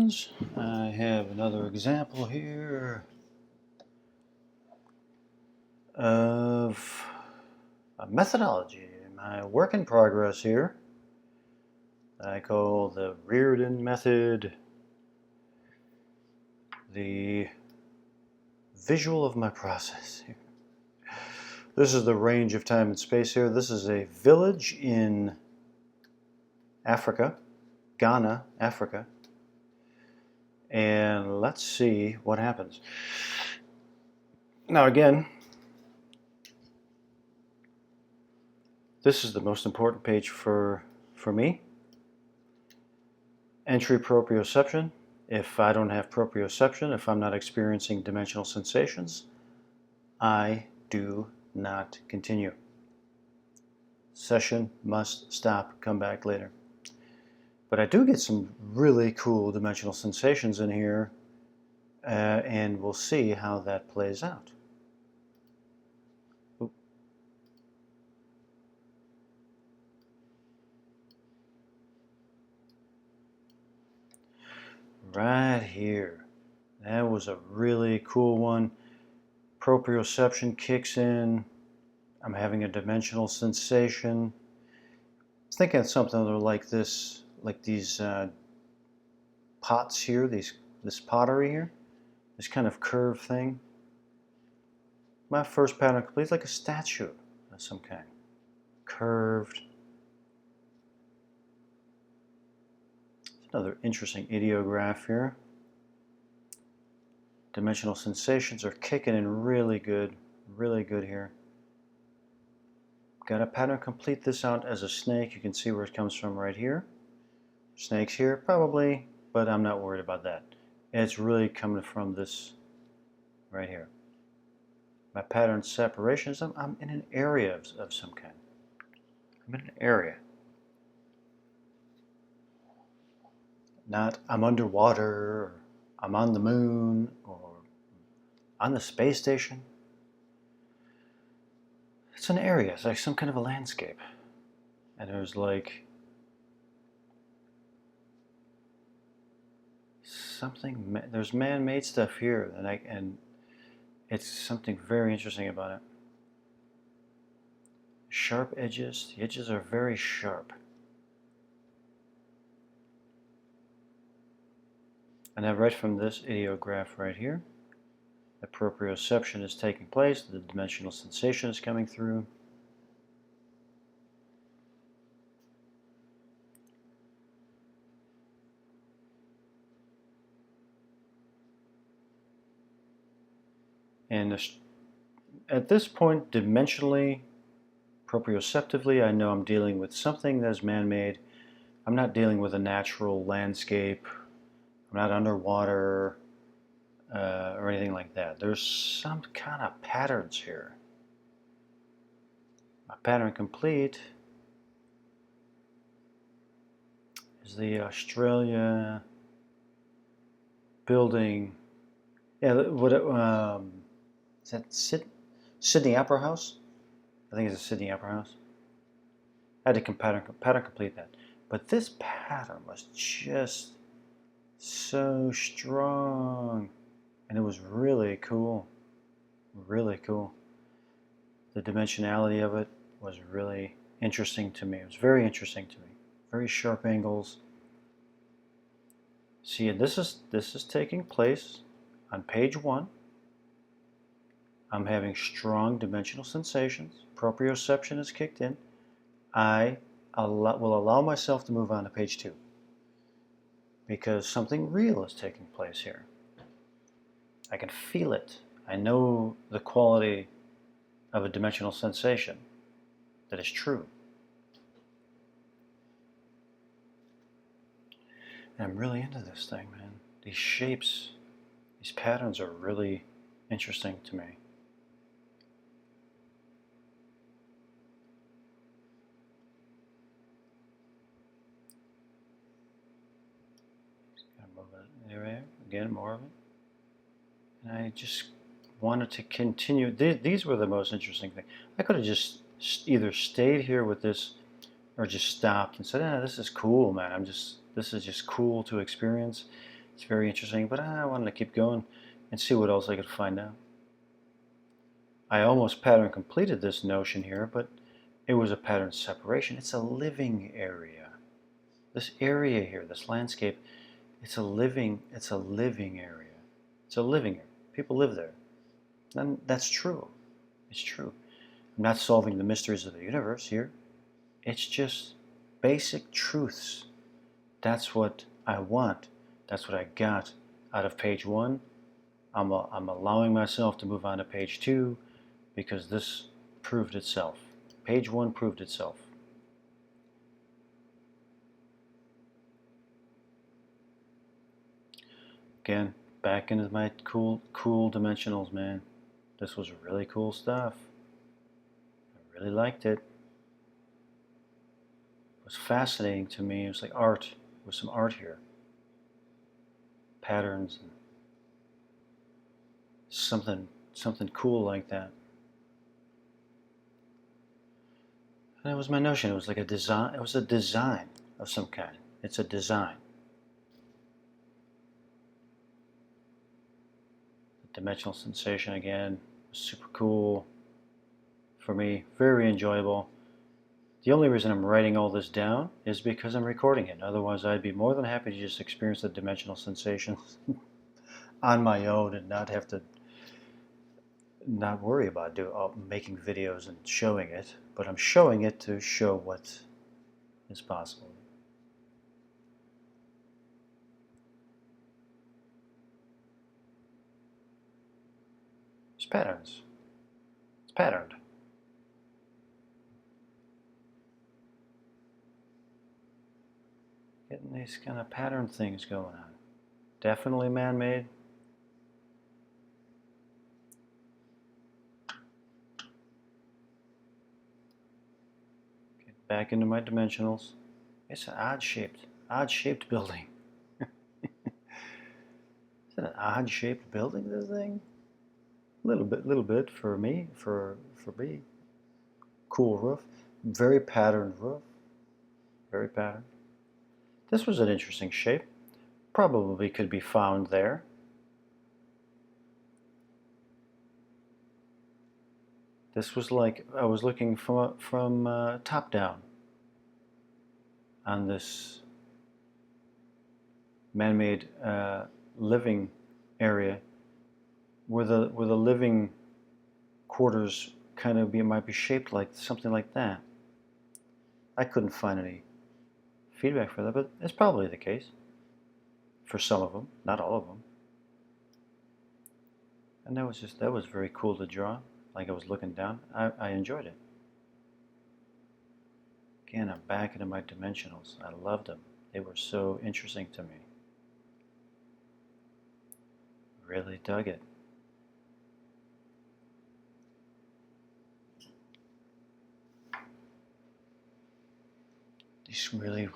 friends. I have another example here of a methodology, my work in progress here, that I call the Riordan Method. The visual of my process here. This is the range of time and space here. This is a village in Africa, Ghana, Africa. And let's see what happens. Now again, this is the most important page for me. Entry proprioception. If I don't have proprioception, if I'm not experiencing dimensional sensations, I do not continue. Session must stop, come back later. But I do get some really cool dimensional sensations in here, and we'll see how that plays out. Oop. Right here. That was a really cool one. Proprioception kicks in. I'm having a dimensional sensation. I was thinking of something like this, like these pots here, this pottery here, this kind of curved thing. My first pattern complete, like a statue of some kind, curved. Another interesting ideograph here. Dimensional sensations are kicking in really good here. Got a pattern complete this out as a snake. You can see where it comes from right here. Snakes here, probably, but I'm not worried about that. It's really coming from this right here. My pattern separations, I'm in an area of some kind. I'm in an area. Not I'm underwater, or I'm on the moon, or on the space station. It's an area, it's like some kind of a landscape. And there's like something, there's man-made stuff here, and it's something very interesting about it. Sharp edges, the edges are very sharp. And then right from this ideograph right here, the proprioception is taking place, the dimensional sensation is coming through. And at this point, dimensionally, proprioceptively, I know I'm dealing with something that is man-made. I'm not dealing with a natural landscape. I'm not underwater or anything like that. There's some kind of patterns here. My pattern complete is the Australia building. Yeah, what? Is that Sydney Opera House? I think it's a Sydney Opera House. I had to pattern complete that. But this pattern was just so strong. And it was really cool. Really cool. The dimensionality of it was really interesting to me. It was very interesting to me. Very sharp angles. See, and this is taking place on page 1. I'm having strong dimensional sensations. Proprioception is kicked in. I will allow myself to move on to page 2 because something real is taking place here. I can feel it. I know the quality of a dimensional sensation that is true. And I'm really into this thing, man. These shapes, these patterns are really interesting to me. There, again, more of it. And I just wanted to continue. These were the most interesting thing. I could have just either stayed here with this or just stopped and said, this is cool, man. This is just cool to experience. It's very interesting, but I wanted to keep going and see what else I could find out. I almost pattern completed this notion here, but it was a pattern separation. It's a living area. This area here, this landscape, it's a living area. It's a living area. People live there. And that's true. It's true. I'm not solving the mysteries of the universe here. It's just basic truths. That's what I want. That's what I got out of page 1. I'm allowing myself to move on to page 2 because this proved itself. Page 1 proved itself. Again, back into my cool dimensionals, man. This was really cool stuff. I really liked it. It was fascinating to me. It was like art. There was some art here. Patterns and something cool like that. And that was my notion. It was like a design. It was a design of some kind. It's a design. The dimensional sensation again was super cool for me. Very enjoyable. The only reason I'm writing all this down is because I'm recording it. Otherwise, I'd be more than happy to just experience the dimensional sensations on my own and not have to worry about making videos and showing it. But I'm showing it to show what is possible. It's patterns. It's patterned. Getting these kind of pattern things going on. Definitely man-made. Get back into my dimensionals. It's an odd-shaped building. Is it an odd-shaped building, this thing? Little bit for me, for me. Cool roof. Very patterned roof. Very patterned. This was an interesting shape. Probably could be found there. This was like I was looking from top down on this man-made living area, where the living quarters kind of might be shaped like something like that. I couldn't find any feedback for that, but it's probably the case for some of them, not all of them. And that was very cool to draw. Like I was looking down. I enjoyed it. Again, I'm back into my dimensionals. I loved them. They were so interesting to me. Really dug it. These really,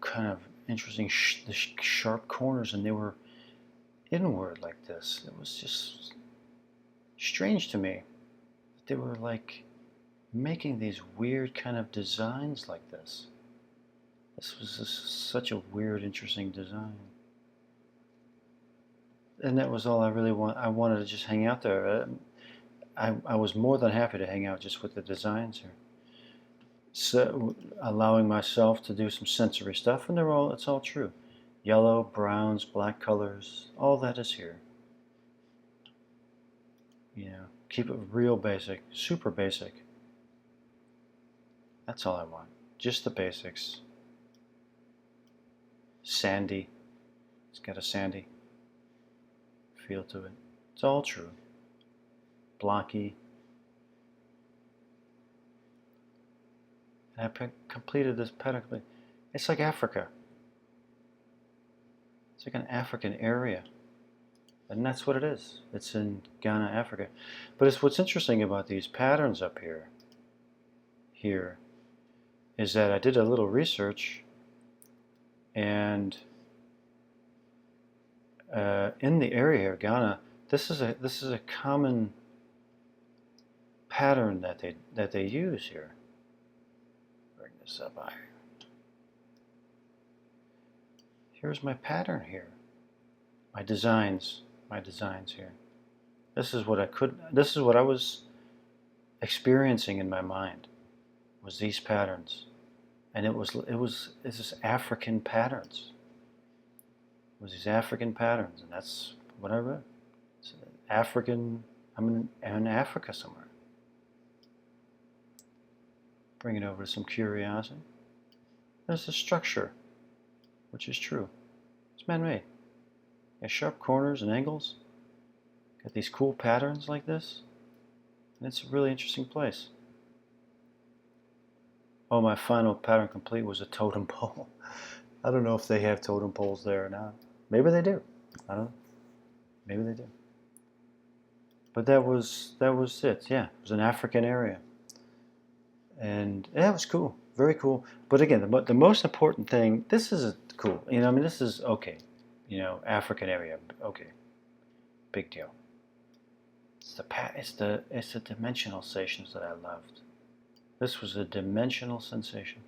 kind of interesting, the sharp corners, and they were inward like this. It was just strange to me. They were like making these weird kind of designs like this. This was just such a weird, interesting design. And that was all I really want. I wanted to just hang out there. I was more than happy to hang out just with the designs here. So allowing myself to do some sensory stuff, and it's all true. Yellow, browns, black colors, all that is here. Keep it real basic, super basic. That's all I want. Just the basics. Sandy. It's got a sandy feel to it. It's all true. Blocky. And I completed this pattern. It's like Africa. It's like an African area. And that's what it is. It's in Ghana, Africa. But it's what's interesting about these patterns up here is that I did a little research, and in the area here, Ghana, this is a common pattern that they use here. Bring this up higher. Here's my pattern here. my designs here. This is what I was experiencing in my mind, was these patterns. And it's this African patterns. It was these African patterns, and that's what I read. It's African, I'm in Africa somewhere. Bring it over to some curiosity. There's the structure, which is true. It's man-made. Got sharp corners and angles. Got these cool patterns like this. And it's a really interesting place. Oh, my final pattern complete was a totem pole. I don't know if they have totem poles there or not. Maybe they do. I don't know. Maybe they do. But that was it. Yeah, it was an African area. And yeah, it was cool. Very cool. But again, the most important thing, this is cool. You know, I mean, this is okay. You know, African area. Okay. Big deal. It's the dimensional sensations that I loved. This was a dimensional sensation.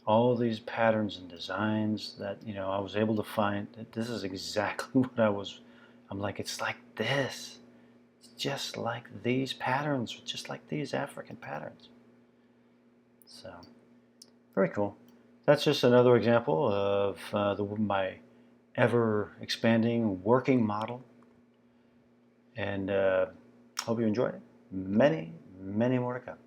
All these patterns and designs that, you know, I was able to find. This is exactly what I'm like, it's like this. It's just like these patterns, just like these African patterns. So, very cool. That's just another example of my ever-expanding working model. And hope you enjoyed it. Many, many more to come.